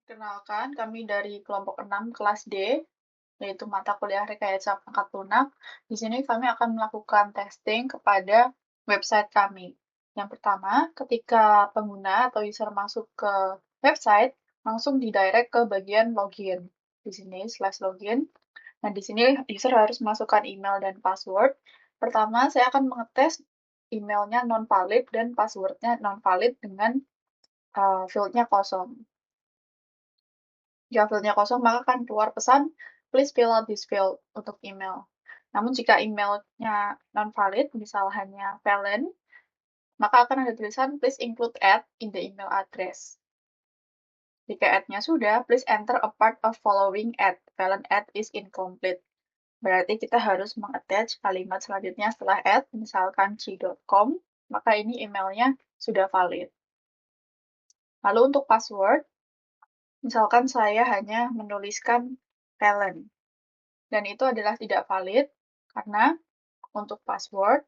Kenalkan, kami dari kelompok 6 kelas D, yaitu mata kuliah rekayasa perangkat lunak. Di sini kami akan melakukan testing kepada website kami. Yang pertama, ketika pengguna atau user masuk ke website, langsung didirect ke bagian login. Di sini /login. Nah, di sini user harus masukkan email dan password. Pertama, saya akan mengetes emailnya non-valid dan passwordnya non-valid dengan fieldnya kosong. Jika fieldnya kosong, maka akan keluar pesan, please fill out this field untuk email. Namun jika emailnya non-valid, misal hanya valid, maka akan ada tulisan, please include add in the email address. Jika add-nya sudah, please enter a part of following add. Valid add is incomplete. Berarti kita harus mengattach kalimat selanjutnya setelah add, misalkan g.com, maka ini emailnya sudah valid. Lalu untuk password, misalkan saya hanya menuliskan valid. Dan itu adalah tidak valid karena untuk password,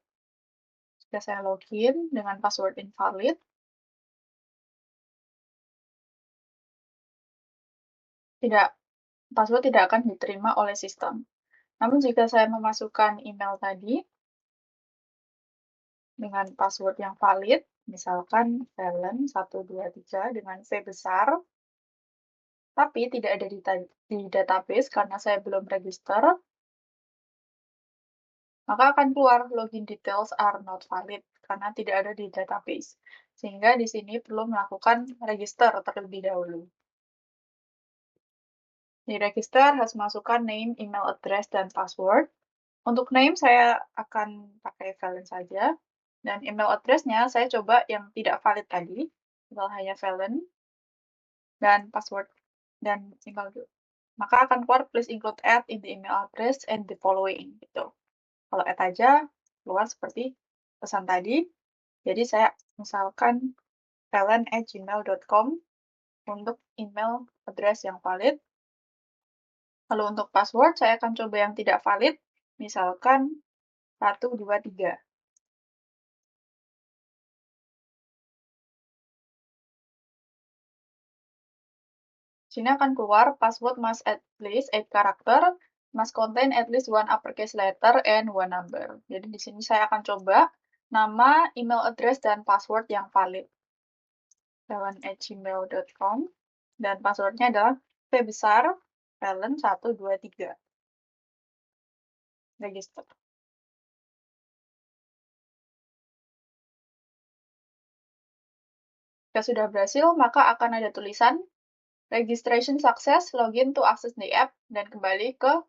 jika saya login dengan password invalid, password tidak akan diterima oleh sistem. Namun jika saya memasukkan email tadi dengan password yang valid, misalkan Valen123 dengan V besar, tapi tidak ada di database karena saya belum register, maka akan keluar login details are not valid karena tidak ada di database. Sehingga di sini perlu melakukan register terlebih dahulu. Di register harus masukkan name, email address, dan password. Untuk name saya akan pakai Valen saja. Dan email address-nya saya coba yang tidak valid tadi, misal hanya Valen, dan password dan email dulu. Maka akan keluar please include add in the email address and the following gitu. Kalau add aja keluar seperti pesan tadi. Jadi saya misalkan valen@gmail.com untuk email address yang valid. Lalu untuk password, saya akan coba yang tidak valid, misalkan 123. Sini akan keluar password must at least 8 karakter, must contain at least one uppercase letter and one number. Jadi di sini saya akan coba nama, email address, dan password yang valid. valen@gmail.com dan passwordnya adalah V besar, valen123. Register. Jika sudah berhasil, maka akan ada tulisan registration success, login to access the app, dan kembali ke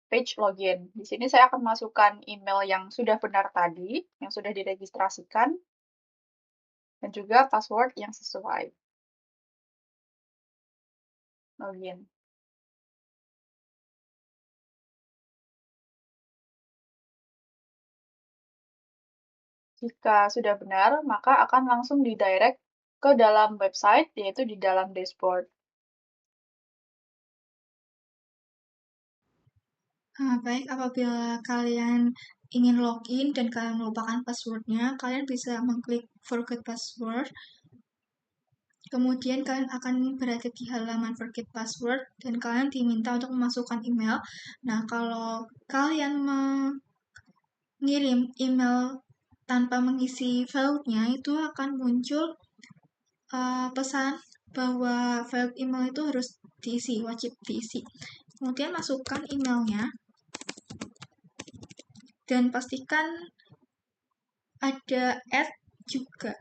page login. Di sini saya akan masukkan email yang sudah benar tadi, yang sudah diregistrasikan, dan juga password yang sesuai. Login. Jika sudah benar, maka akan langsung didirect ke dalam website, yaitu di dalam dashboard. Baik, apabila kalian ingin login dan kalian melupakan passwordnya, kalian bisa mengklik forget password. Kemudian kalian akan berada di halaman forget password dan kalian diminta untuk memasukkan email. Nah, kalau kalian mengirim email tanpa mengisi file-nya, itu akan muncul pesan bahwa file email itu harus diisi, wajib diisi. Kemudian masukkan emailnya dan pastikan ada add juga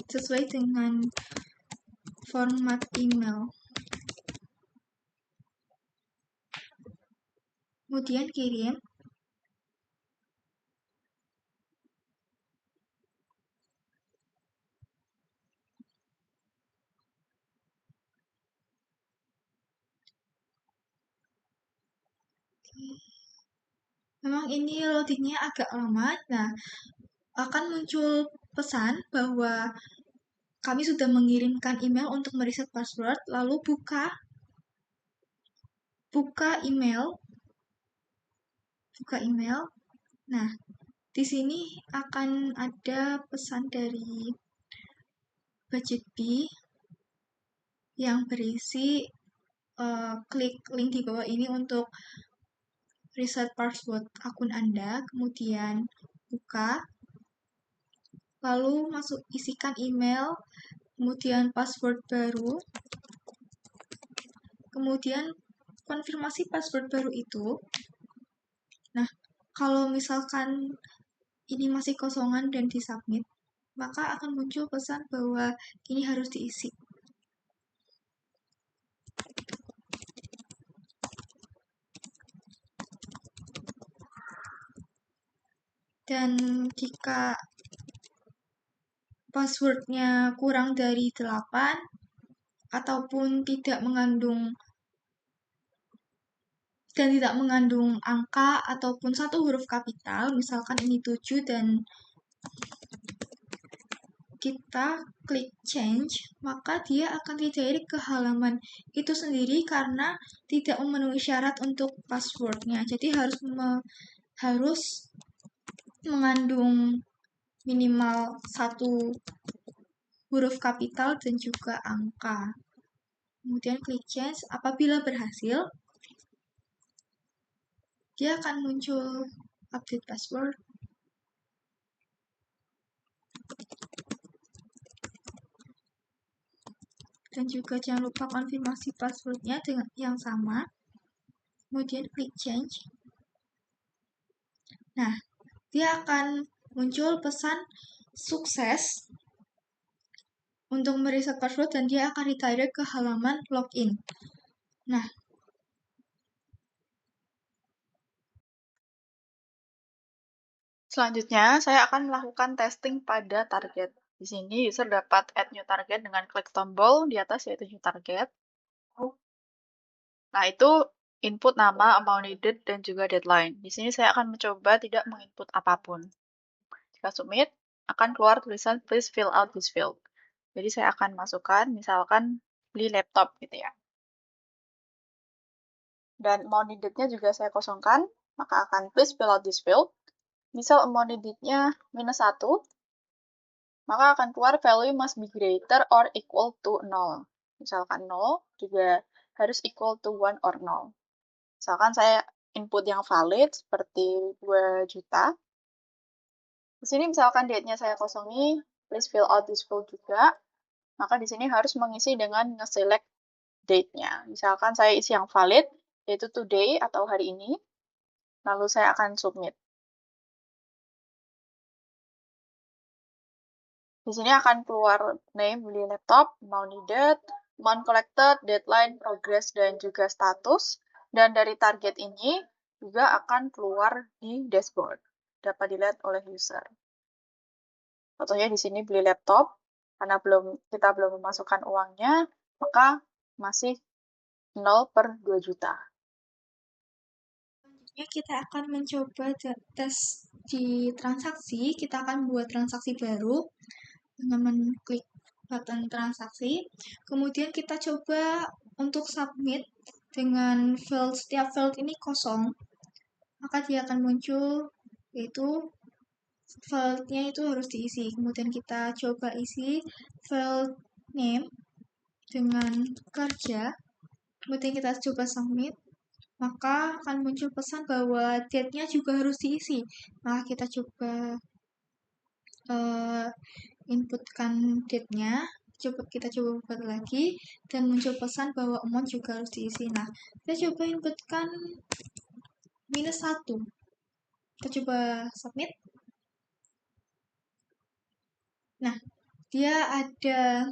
sesuai dengan format email. Kemudian kirim. Memang ini loadingnya agak lama. Nah, akan muncul pesan bahwa kami sudah mengirimkan email untuk mereset password, lalu buka email. Nah, di sini akan ada pesan dari Budget B yang berisi klik link di bawah ini untuk reset password akun Anda, kemudian buka, lalu isikan email, kemudian password baru, kemudian konfirmasi password baru itu. Nah, kalau misalkan ini masih kosongan dan disubmit, maka akan muncul pesan bahwa ini harus diisi. Dan jika passwordnya kurang dari 8 ataupun tidak mengandung angka ataupun satu huruf kapital, misalkan ini 7 dan kita klik change, maka dia akan redirect ke halaman itu sendiri karena tidak memenuhi syarat untuk passwordnya. Jadi harus mengandung minimal satu huruf kapital dan juga angka. Kemudian klik change. Apabila berhasil, dia akan muncul update password. Dan juga jangan lupa konfirmasi passwordnya dengan yang sama. Kemudian klik change. Nah, dia akan muncul pesan sukses untuk mereset password dan dia akan redirect ke halaman login. Nah, Selanjutnya, saya akan melakukan testing pada target. Di sini, user dapat add new target dengan klik tombol di atas yaitu new target. Nah, itu input nama, amount needed, dan juga deadline. Di sini saya akan mencoba tidak menginput apapun. Jika submit, akan keluar tulisan please fill out this field. Jadi saya akan masukkan, misalkan beli laptop gitu ya. Dan amount needed-nya juga saya kosongkan, maka akan please fill out this field. Misal amount needed-nya -1, maka akan keluar value must be greater or equal to 0. Misalkan 0 juga harus equal to 1 or 0. Misalkan saya input yang valid seperti 2 juta. Di sini misalkan date-nya saya kosongi, please fill out this field juga. Maka di sini harus mengisi dengan nge-select date-nya. Misalkan saya isi yang valid, yaitu today atau hari ini. Lalu saya akan submit. Di sini akan keluar name beli laptop, amount needed, amount collected, deadline, progress, dan juga status. Dan dari target ini juga akan keluar di dashboard. Dapat dilihat oleh user. Contohnya di sini beli laptop, karena kita belum memasukkan uangnya, maka masih 0 per 2 juta. selanjutnya kita akan mencoba tes di transaksi. Kita akan buat transaksi baru dengan mengklik button transaksi. Kemudian kita coba untuk submit dengan setiap field ini kosong. Maka dia akan muncul yaitu file-nya itu harus diisi. Kemudian kita coba isi file name dengan kerja. Kemudian kita coba submit. Maka akan muncul pesan bahwa date-nya juga harus diisi. Maka kita coba inputkan date-nya. Kita coba buat lagi dan muncul pesan bahwa amount juga harus diisi. Nah, kita coba inputkan -1. Kita coba submit. Nah, dia ada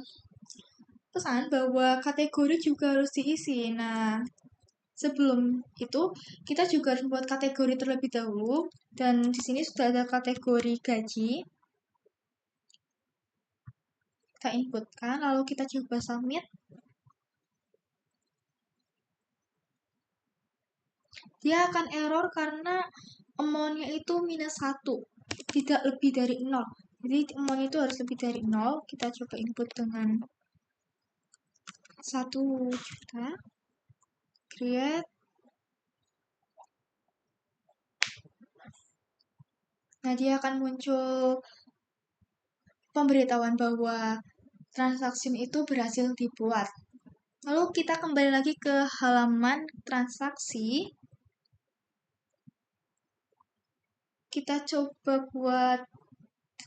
pesan bahwa kategori juga harus diisi. Nah, sebelum itu kita juga harus membuat kategori terlebih dahulu dan di sini sudah ada kategori gaji. Kita inputkan lalu kita coba submit. Dia akan error karena amount-nya itu -1, tidak lebih dari 0. Jadi amount itu harus lebih dari 0. Kita coba input dengan 1 juta. Create. Nah, dia akan muncul pemberitahuan bahwa transaksi itu berhasil dibuat. Lalu kita kembali lagi ke halaman transaksi. Kita coba buat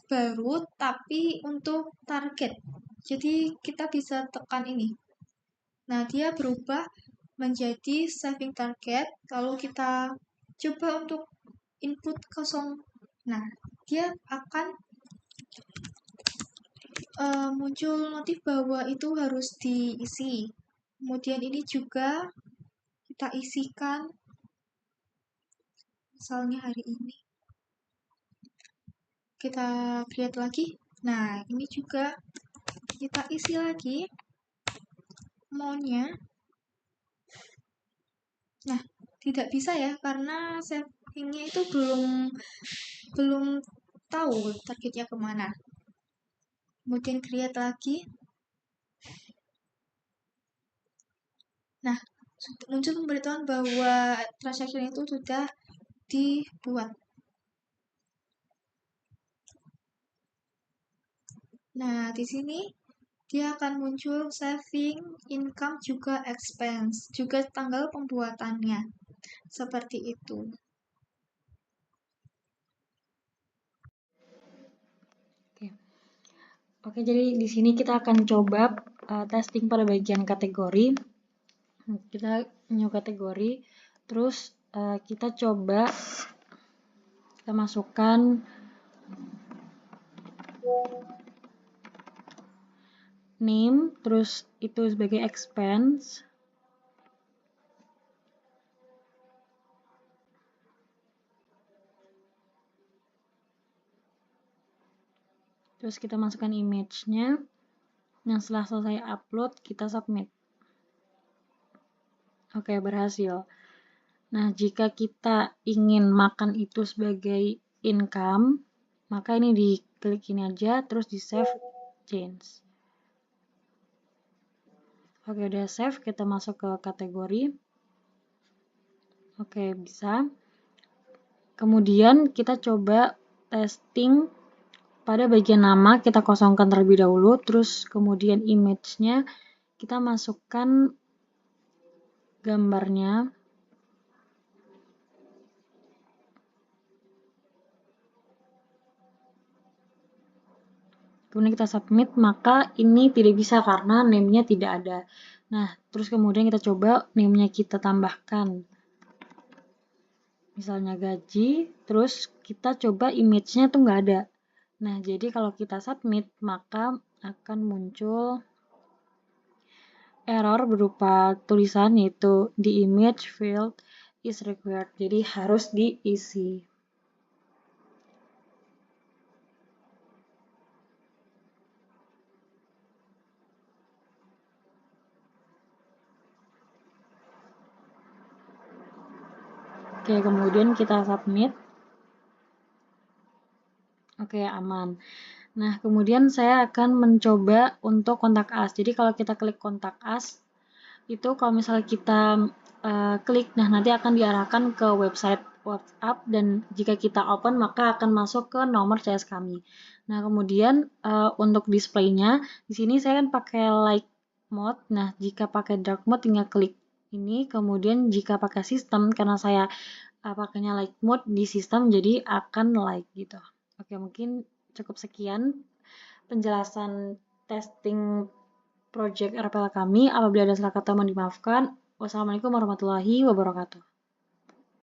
baru tapi untuk target. Jadi kita bisa tekan ini. Nah, dia berubah menjadi saving target. Lalu kita coba untuk input kosong. Nah, dia akan muncul notif bahwa itu harus diisi. Kemudian ini juga kita isikan, misalnya hari ini. Kita create lagi. Nah, ini juga kita isi lagi maunya. Nah, tidak bisa ya karena savingnya itu belum tahu targetnya kemana. Kemudian create lagi. Nah, muncul pemberitahuan bahwa transaction itu sudah dibuat. Nah, di sini dia akan muncul saving, income, juga expense, juga tanggal pembuatannya. Seperti itu. Oke, jadi di sini kita akan coba testing pada bagian kategori. Kita new kategori, terus kita coba kita masukkan name, terus itu sebagai expense. Terus kita masukkan image-nya. Nah, setelah selesai upload, kita submit. Oke, berhasil. Nah, jika kita ingin makan itu sebagai income, maka ini diklik ini aja, terus di save change. Oke, udah save, kita masuk ke kategori. Oke, bisa. Kemudian kita coba testing pada bagian nama, kita kosongkan terlebih dahulu, terus kemudian image-nya kita masukkan gambarnya. Kemudian kita submit, maka ini tidak bisa karena name-nya tidak ada. Nah, terus kemudian kita coba name-nya kita tambahkan. Misalnya gaji, terus kita coba image-nya tuh nggak ada. Nah, jadi kalau kita submit, maka akan muncul error berupa tulisan yaitu the image field is required. Jadi harus diisi. Oke, kemudian kita submit. Oke, aman. Nah, kemudian saya akan mencoba untuk kontak us. Jadi kalau kita klik kontak us, itu kalau misalnya kita klik, nah nanti akan diarahkan ke website WhatsApp, dan jika kita open maka akan masuk ke nomor CS kami. Nah, kemudian untuk displaynya, di sini saya kan pakai light mode. Nah, jika pakai dark mode tinggal klik ini, kemudian jika pakai sistem, karena saya pakainya light mode di sistem, jadi akan light gitu. Oke, mungkin cukup sekian penjelasan testing project RPL kami. Apabila ada salah kata mohon dimaafkan. Wassalamualaikum warahmatullahi wabarakatuh.